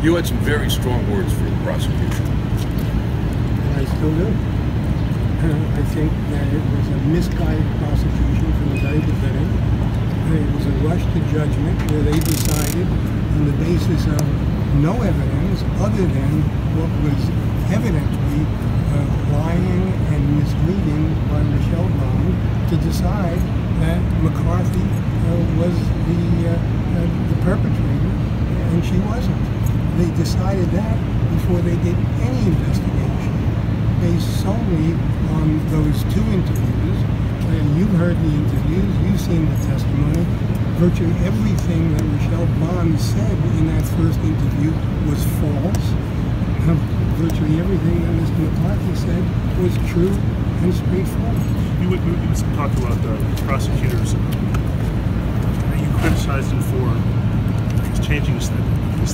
You had some very strong words for the prosecution. And I still do. I think that it was a misguided prosecution from the very beginning. It was a rush to judgment where they decided on the basis of no evidence other than what was evidently lying and misleading by Michelle Bond to decide that McCarthy was the perpetrator, and she wasn't. They decided that before they did any investigation, based solely on those two interviews. And you've heard the interviews, you've seen the testimony. Virtually everything that Michelle Bond said in that first interview was false. Virtually everything that Mr. McCarthy said was true and straightforward. You talked about the prosecutors. You criticized him for changing his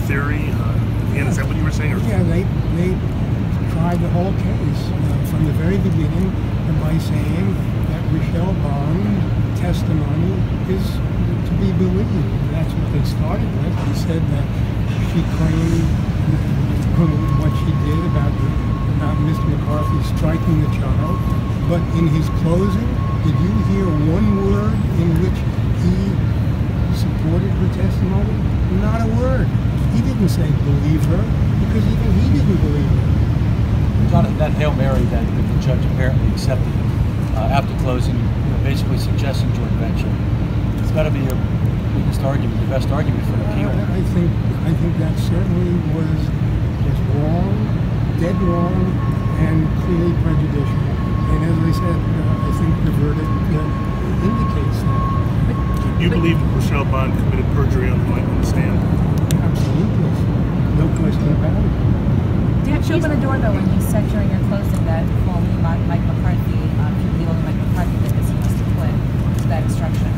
theory. At the end, is that what you were saying? Or? Yeah, they tried the whole case from the very beginning by saying that Michelle Bond's testimony is to be believed. That's what they started with. They said that she claimed what she did about Mr. McCarthy striking the child, but in his closing, did you hear one word in which he supported her testimony? Not a word. He didn't say believe her, because even he didn't believe her. Jonathan, that Hail Mary that the judge apparently accepted after closing, basically suggesting joint venture, it's got to be your biggest argument, the best argument for an appeal. I think that certainly was wrong, dead wrong, and clearly prejudicial. And as I said, I think the verdict indicates that. Do you believe Michelle Bond committed perjury on the stand? Absolutely. No question about it. Did she open the door, though, when he said during your closing that only Mike McCarthy, the only Mike McCarthy did this, he must have quit to that instruction?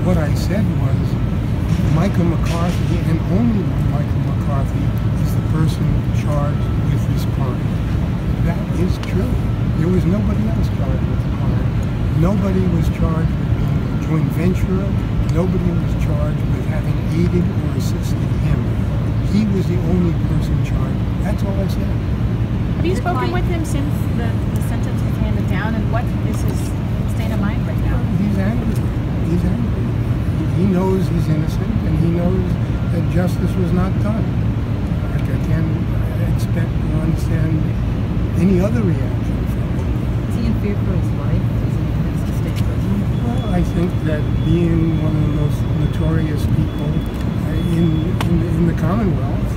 What I said was Michael McCarthy, and only Michael McCarthy, is the person charged with this crime. That is true. There was nobody else charged with the crime. Nobody was charged with being a joint venturer. Nobody was charged with having aided or assisted him. He was the only person charged. That's all I said. Have you spoken with him since the sentence was handed down, and what is his state of mind right now? He's angry. He's angry. He knows he's innocent, and he knows that justice was not done. I can't expect to understand any other reaction from him. Is he in fear for his life? Is he in a state prison? Well, I think that being one of the most notorious people in the Commonwealth,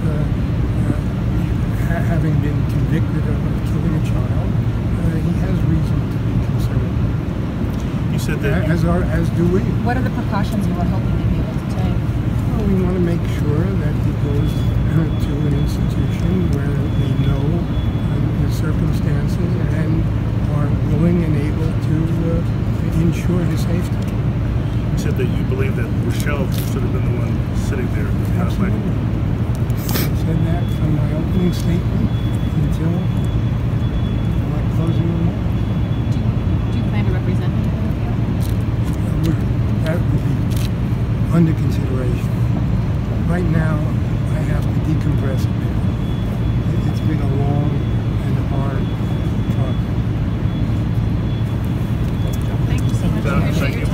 having been convicted of killing a child, he has reason to be concerned. You said that. As do we. What are the precautions you were hoping to be able to take? Well, we want to make sure that he goes to an institution where they know the circumstances and are willing and able to ensure his safety. You said that you believe that Rochelle should have been the one sitting there. Absolutely. I said that from my opening statement until my closing remarks. Do you plan to represent him in the appeal? That would be under consideration. Right now, I have to decompress a bit. It's been a long and hard talk. Thank you so much. Thank you.